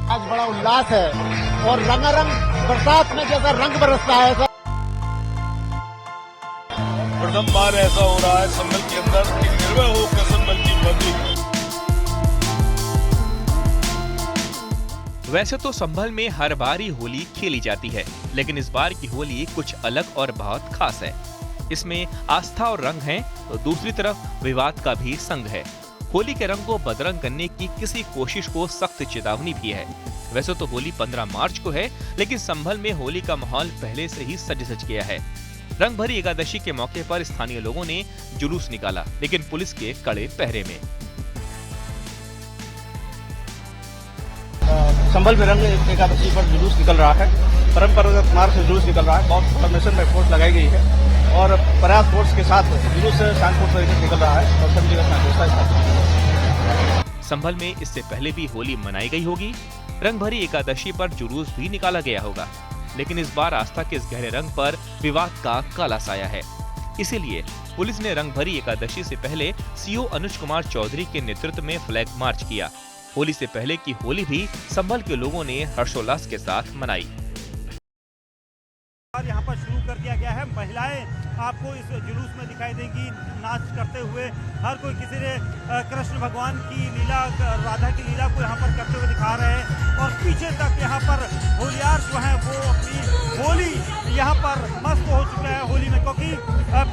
आज बड़ा उल्लास है और रंगारंग बरसात में जैसा रंग बरसता है ऐसा प्रथम बार ऐसा हो रहा है संभल के अंदर कि निर्भय होकर संभल की पब्लिक। वैसे तो संभल में हर बार ही होली खेली जाती है, लेकिन इस बार की होली कुछ अलग और बहुत खास है। इसमें आस्था और रंग हैं, तो दूसरी तरफ विवाद का भी संग है। होली के रंग को बदरंग करने की किसी कोशिश को सख्त चेतावनी भी है। वैसे तो होली 15 मार्च को है, लेकिन संभल में होली का माहौल पहले से ही सज गया है। रंग भरी एकादशी के मौके पर स्थानीय लोगों ने जुलूस निकाला, लेकिन पुलिस के कड़े पहरे में। संभल में रंग एकादशी पर जुलूस निकल रहा है। परंपरागत मार्ग से जुलूस निकल रहा है। बहुत फॉर्मेशन में फोर्स लगाई गई है और पर्याप्त फोर्स के साथ जुलूस शांतिपूर्ण तरीके से निकल रहा है और सभी जगह अपना व्यवस्था। संभल में इससे पहले भी होली मनाई गई होगी। रंग भरी एकादशी पर जुलूस भी निकाला गया होगा, लेकिन इस बार आस्था के इस गहरे रंग पर विवाद का काला साया है। इसीलिए पुलिस ने रंग भरी एकादशी से पहले सीओ अनुज कुमार चौधरी के नेतृत्व में फ्लैग मार्च किया। होली से पहले की होली भी संभल के लोगों ने हर्षोल्लास के साथ मनाई। यहाँ पर शुरू कर दिया गया है। महिलाएं आपको इस जुलूस में दिखाई देंगी नाच करते हुए। हर कोई किसी ने कृष्ण भगवान की लीला, राधा की लीला को यहाँ पर करते हुए दिखा रहे हैं और पीछे तक यहाँ पर होलियार जो है वो अपनी होली यहाँ पर मस्त हो चुका है होली में, क्योंकि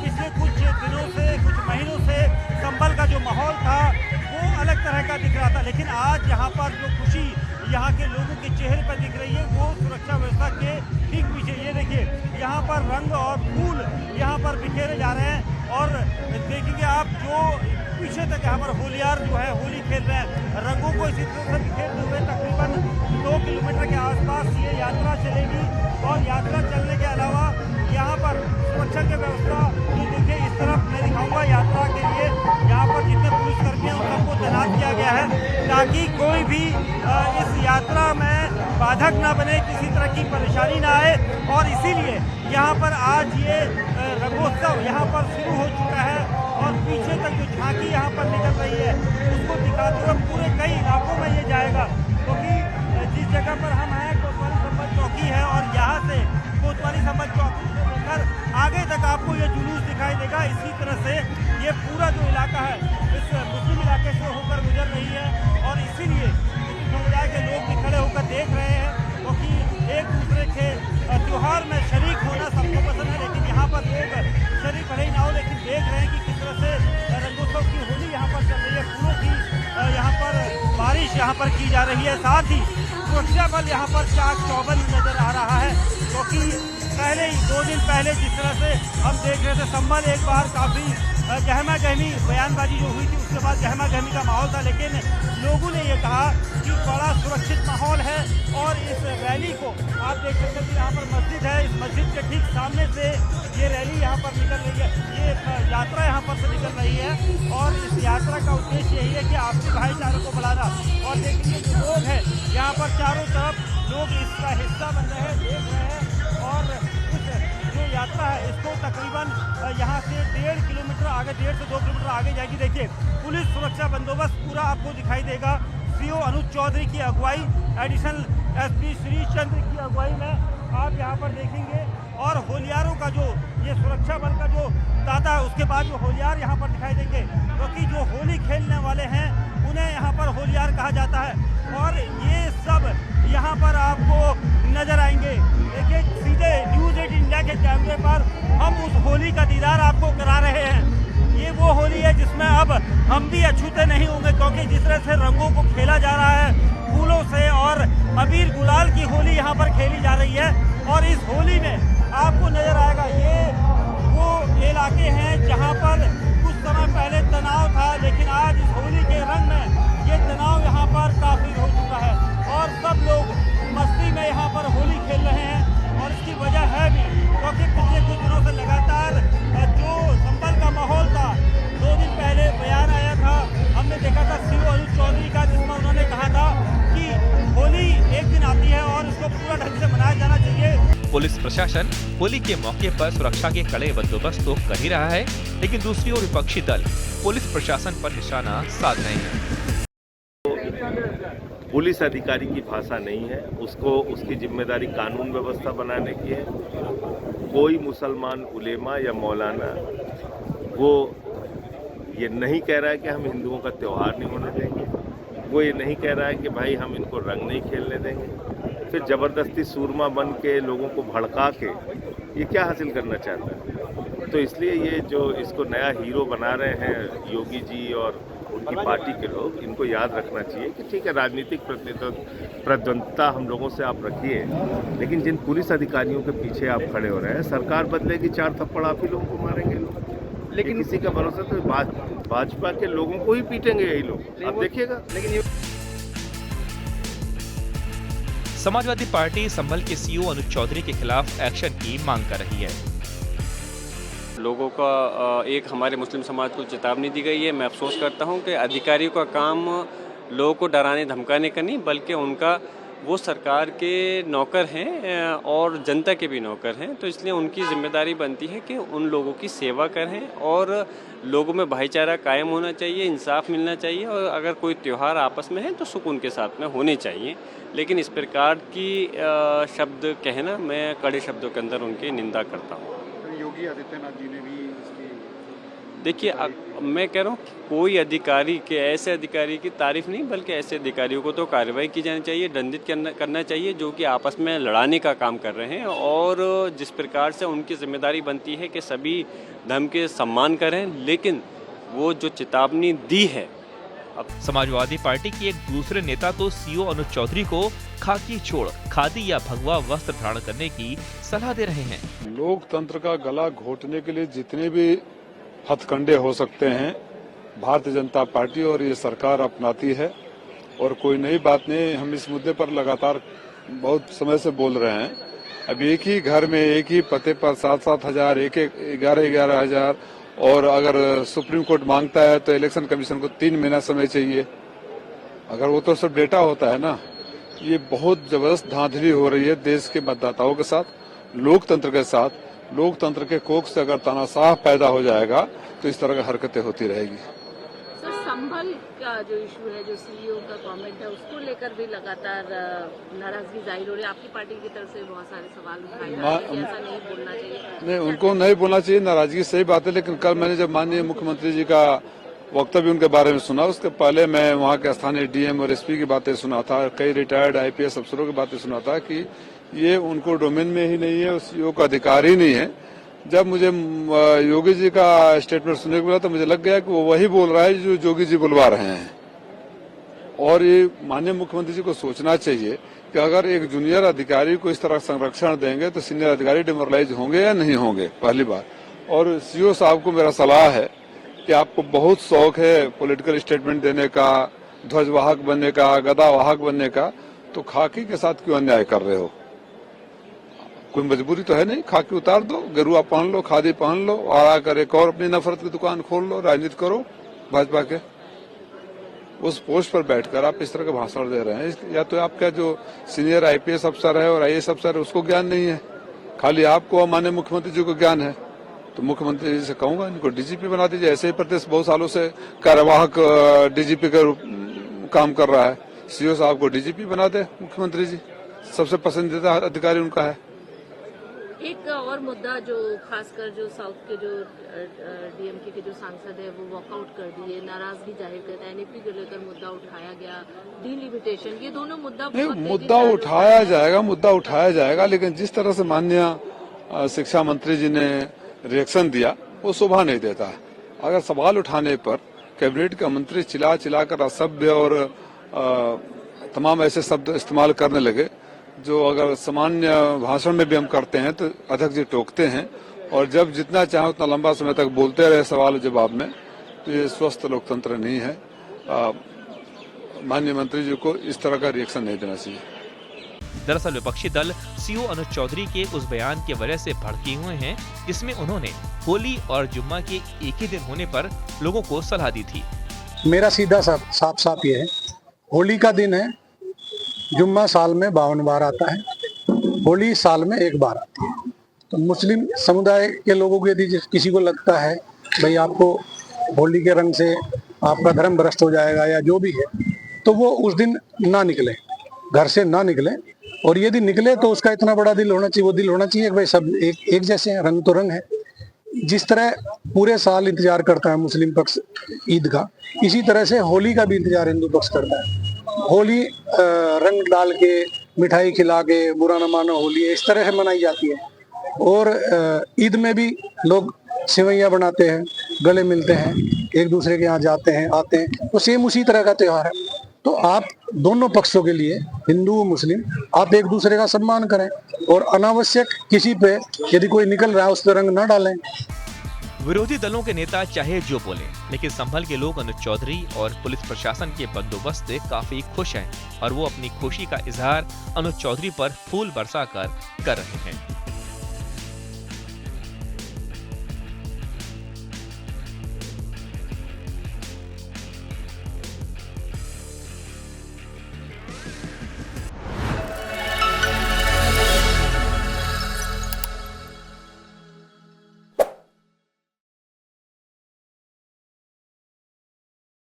पिछले कुछ दिनों से, कुछ महीनों से संभल का जो माहौल था वो अलग तरह का दिख रहा था, लेकिन आज यहाँ पर जो खुशी यहाँ के लोगों के चेहरे पर दिख रही है वो सुरक्षा व्यवस्था के ठीक पीछे। ये देखिए यहाँ पर रंग और फूल यहाँ पर बिखेरे जा रहे हैं और देखेंगे आप जो पीछे तक यहाँ पर होलियार जो है होली खेल रहे हैं। रंगों को इसी तरह से बिखेरते हुए तकरीबन 2 किलोमीटर के आसपास ये यात्रा चलेगी और यात्रा चलने के अलावा यहाँ पर सुरक्षा की व्यवस्था ये देखिए इस तरफ मैं दिखाऊंगा यात्रा के लिए यहाँ पर जितने पुलिसकर्मी हैं उन सबको तैनात किया गया है ताकि कोई भी इस यात्रा में बाधक न बने, किसी तरह की परेशानी ना आए। और इसीलिए यहाँ पर आज ये रंगोत्सव यहाँ पर शुरू हो चुका है और पीछे तक जो झांकी यहाँ पर निकल रही है उसको दिखाते हुए पूरे कई इलाकों में ये जाएगा, क्योंकि जिस जगह पर हम हैं कोतवाली संभल चौकी है और यहाँ से कोतवाली संभल चौकी से लेकर आगे तक आपको ये जुलूस दिखाई देगा। इसी तरह से ये पूरा जो इलाका है इस मुस्लिम इलाके से होकर गुजर रही है और इसीलिए समुदाय के लोग भी खड़े होकर देख रहे हैं, क्योंकि एक दूसरे के त्योहार में शरीक होना सबको पसंद है, लेकिन यहाँ पर लोग शरीक भले ही ना हो लेकिन देख रहे हैं कि किस तरह से रंगोत्सव की होली यहाँ पर चल रही है। फूलों की यहाँ पर बारिश यहाँ पर की जा रही है। साथ ही सुरक्षा बल यहाँ पर चाक चौबंद नजर आ रहा है, क्योंकि पहले ही 2 दिन पहले जिस तरह से हम देख रहे थे संभल एक बार काफी गहमा गहमी बयानबाजी जो हुई थी उसके बाद गहमा गहमी का माहौल था, लेकिन लोगों ने ये कहा कि बड़ा सुरक्षित माहौल है। और इस रैली को आप देख सकते हैं कि यहाँ पर मस्जिद है, इस मस्जिद के ठीक सामने से ये रैली यहाँ पर निकल रही है, ये यात्रा यहाँ पर से निकल रही है और इस यात्रा का उद्देश्य यही है कि आपसी भाईचारे को बढ़ाना। और देखिए जो लोग हैं यहाँ पर चारों तरफ लोग इसका हिस्सा बन रहे हैं, देख रहे हैं और जो यात्रा है इसको तकरीबन यहाँ से 1.5 किलोमीटर आगे, 1.5 से 2 किलोमीटर आगे जाएगी। देखिए पुलिस सुरक्षा बंदोबस्त पूरा आपको दिखाई देगा। सीओ अनुज चौधरी की अगुवाई, एडिशनल एसपी श्री चंद्र की अगुवाई में आप यहाँ पर देखेंगे और होलियारों का जो ये सुरक्षा बल का जो दाता है उसके बाद जो होलियार यहाँ पर दिखाई देंगे, क्योंकि जो होली खेलने वाले हैं उन्हें यहाँ पर होलियार कहा जाता है और ये सब यहाँ पर आपको नजर आएंगे। देखिए सीधे न्यूज़ 8 इंडिया के कैमरे पर हम उस होली का दीदार आपको करा रहे हैं। ये वो होली है जिसमें अब हम भी अछूते नहीं होंगे, क्योंकि जिस तरह से रंगों को खेला जा रहा है फूलों से और अबीर गुलाल की होली यहाँ पर खेली जा रही है। और इस होली में आपको नजर आएगा ये वो इलाके हैं जहाँ पर कुछ समय पहले तनाव था, लेकिन आज इस होली के रंग में ये तनाव यहाँ पर काफी हो चुका है और सब लोग मस्ती में यहाँ पर होली खेल रहे हैं। और इसकी वजह है भी क्योंकि पिछले कुछ दिनों से लगातार जो संभल का माहौल था, 2 दिन पहले बयान आया था, हमने देखा था सीओ अनुज चौधरी का, जिसमें उन्होंने कहा था कि होली एक दिन आती है और इसको पूरा ढंग से मनाया जाना चाहिए। पुलिस प्रशासन होली के मौके पर सुरक्षा के कड़े बंदोबस्त तो कर ही रहा है, लेकिन दूसरी ओर विपक्षी दल पुलिस प्रशासन पर निशाना साध रहे हैं। पुलिस अधिकारी की भाषा नहीं है, उसको उसकी जिम्मेदारी कानून व्यवस्था बनाने की है। कोई मुसलमान उलेमा या मौलाना वो ये नहीं कह रहा है कि हम हिंदुओं का त्यौहार नहीं होने देंगे, वो ये नहीं कह रहा है कि भाई हम इनको रंग नहीं खेलने देंगे, फिर ज़बरदस्ती सूरमा बन के लोगों को भड़का के ये क्या हासिल करना चाहता है। तो इसलिए ये जो इसको नया हीरो बना रहे हैं योगी जी और उनकी पार्टी के लोग, इनको याद रखना चाहिए कि ठीक है राजनीतिक प्रतिद्वंद्विता हम लोगों से आप रखिए, लेकिन जिन पुलिस अधिकारियों के पीछे आप खड़े हो रहे हैं, सरकार बदलेगी 4 थप्पड़ आप ही लोगों को मारेंगे लोग, लेकिन किसी का भरोसा तो भाजपा के लोगों को ही पीटेंगे यही लोग, आप देखिएगा। लेकिन समाजवादी पार्टी संभल के सीईओ अनुज चौधरी के खिलाफ एक्शन की मांग कर रही है। लोगों का एक हमारे मुस्लिम समाज को चेतावनी दी गई है। मैं अफसोस करता हूं कि अधिकारियों का काम लोगों को डराने धमकाने का नहीं, बल्कि उनका वो सरकार के नौकर हैं और जनता के भी नौकर हैं, तो इसलिए उनकी जिम्मेदारी बनती है कि उन लोगों की सेवा करें और लोगों में भाईचारा कायम होना चाहिए, इंसाफ मिलना चाहिए, और अगर कोई त्यौहार आपस में है तो सुकून के साथ में होने चाहिए। लेकिन इस प्रकार की शब्द कहना मैं कड़े शब्दों के अंदर उनकी निंदा करता हूँ। योगी आदित्यनाथ जी ने भी इसकी देखिए, मैं कह रहा हूँ कोई अधिकारी के ऐसे अधिकारी की तारीफ नहीं, बल्कि ऐसे अधिकारियों को तो कार्रवाई की जानी चाहिए, दंडित करना चाहिए जो कि आपस में लड़ाने का काम कर रहे हैं। और जिस प्रकार से उनकी जिम्मेदारी बनती है कि सभी धर्म के सम्मान करें, लेकिन वो जो चेतावनी दी है। अब समाजवादी पार्टी के एक दूसरे नेता तो सीईओ अनुज चौधरी को खाकी छोड़ खादी या भगवा वस्त्र धारण करने की सलाह दे रहे हैं। लोकतंत्र का गला घोटने के लिए जितने भी हथकंडे हो सकते हैं भारतीय जनता पार्टी और ये सरकार अपनाती है, और कोई नई बात नहीं। हम इस मुद्दे पर लगातार बहुत समय से बोल रहे हैं। अब एक ही घर में एक ही पते पर 7-7 हजार, 11-11 हजार, और अगर सुप्रीम कोर्ट मांगता है तो इलेक्शन कमीशन को 3 महीना समय चाहिए। अगर वो तो सब डेटा होता है ना। ये बहुत जबरदस्त धांधली हो रही है देश के मतदाताओं के साथ, लोकतंत्र के साथ। लोकतंत्र के कोख से अगर तानाशाह पैदा हो जाएगा तो इस तरह की हरकतें होती रहेगी। सर, संभल का जो इशू है, जो सीईओ का कमेंट है, उसको लेकर भी लगातार नाराजगी जाहिर हो रही है। आपकी पार्टी की तरफ से बहुत सारे सवाल उठाए जा रहे हैं कि ऐसा नहीं बोलना चाहिए। नहीं, उनको नहीं बोलना चाहिए, नाराजगी सही बात है। लेकिन कल मैंने जब माननीय मुख्यमंत्री जी का वक्तव्य उनके बारे में सुना, उसके पहले मैं वहाँ के स्थानीय डीएम और एसपी की बातें सुना था, कई रिटायर्ड आईपीएस अफसरों की बातें सुना था कि ये उनको डोमेन में ही नहीं है, सीईओ का अधिकार ही नहीं है। जब मुझे योगी जी का स्टेटमेंट सुनने को मिला तो मुझे लग गया कि वो वही बोल रहा है जो योगी जी बुलवा रहे हैं। और ये माननीय मुख्यमंत्री जी को सोचना चाहिए कि अगर एक जूनियर अधिकारी को इस तरह संरक्षण देंगे तो सीनियर अधिकारी डिमोरलाइज होंगे या नहीं होंगे, पहली बात। और सीईओ साहब को मेरा सलाह है कि आपको बहुत शौक है पॉलिटिकल स्टेटमेंट देने का, ध्वजवाहक बनने का, गदावाहक बनने का, तो खाकी के साथ क्यों अन्याय कर रहे हो? कोई मजबूरी तो है नहीं, खाकी उतार दो, गेरुआ पहन लो, खादी पहन लो, और आकर एक और अपनी नफरत की दुकान खोल लो, राजनीति करो भाजपा के। उस पोस्ट पर बैठकर आप इस तरह का भाषण दे रहे हैं। या तो आपका जो सीनियर आईपीएस अफसर है और आईएएस अफसर है उसको ज्ञान नहीं है, खाली आपको माननीय मुख्यमंत्री जी को ज्ञान है। तो मुख्यमंत्री जी से कहूंगा इनको डीजीपी बना दीजिए। ऐसे ही प्रदेश बहुत सालों से कार्यवाहक डीजीपी का काम कर रहा है। सीईओ साहब को डीजीपी बना दे मुख्यमंत्री जी, सबसे पसंदीदा अधिकारी उनका है। एक और मुद्दा जो खासकर जो साउथ के जो डीएमके के जो सांसद है वो वॉकआउट कर दिए, नाराजगी जाहिर करते हैं, एनईपी को लेकर मुद्दा उठाया गया, डिलिमिटेशन, ये दोनों मुद्दा मुद्दा उठाया जाएगा, लेकिन जिस तरह से माननीय शिक्षा मंत्री जी ने रिएक्शन दिया वो शोभा नहीं देता है। अगर सवाल उठाने पर कैबिनेट का मंत्री चिल्ला कर असभ्य और तमाम ऐसे शब्द इस्तेमाल करने लगे जो अगर सामान्य भाषण में भी हम करते हैं तो अध्यक्ष जी टोकते हैं, और जब जितना चाहे उतना लंबा समय तक बोलते रहे सवाल जवाब में, तो ये स्वस्थ लोकतंत्र नहीं है। माननीय मंत्री जी को इस तरह का रिएक्शन नहीं देना चाहिए। दरअसल विपक्षी दल सीईओ अनुज चौधरी के उस बयान की वजह से भड़के हुए हैं जिसमें उन्होंने होली और जुम्मा के एक ही दिन होने पर लोगों को सलाह दी थी। मेरा सीधा साफ ये है, होली का दिन है, जुम्मा साल में 52 बार आता है, होली साल में 1 बार आती है। तो मुस्लिम समुदाय के लोगों को यदि किसी को लगता है भाई आपको होली के रंग से आपका धर्म भ्रष्ट हो जाएगा या जो भी है, तो वो उस दिन ना निकले, घर से ना निकले। और यदि निकले तो उसका इतना बड़ा दिल होना चाहिए, वो दिल होना चाहिए कि भाई सब एक जैसे हैं, रंग तो रंग है। जिस तरह पूरे साल इंतजार करता है मुस्लिम पक्ष ईद का, इसी तरह से होली का भी इंतजार हिंदू पक्ष करता है। होली रंग डाल के, मिठाई खिला के, बुरा न मानो होली, इस तरह से मनाई जाती है। और ईद में भी लोग सेवैयाँ बनाते हैं, गले मिलते हैं, एक दूसरे के यहाँ जाते हैं, आते हैं, तो सेम उसी तरह का त्योहार है। तो आप दोनों पक्षों के लिए, हिंदू मुस्लिम, आप एक दूसरे का सम्मान करें और अनावश्यक किसी पे यदि कोई निकल रहा है उस पर रंग न डालें। विरोधी दलों के नेता चाहे जो बोले, लेकिन संभल के लोग अनुज चौधरी और पुलिस प्रशासन के बंदोबस्त से काफी खुश हैं और वो अपनी खुशी का इजहार अनुज चौधरी पर फूल बरसाकर कर रहे हैं।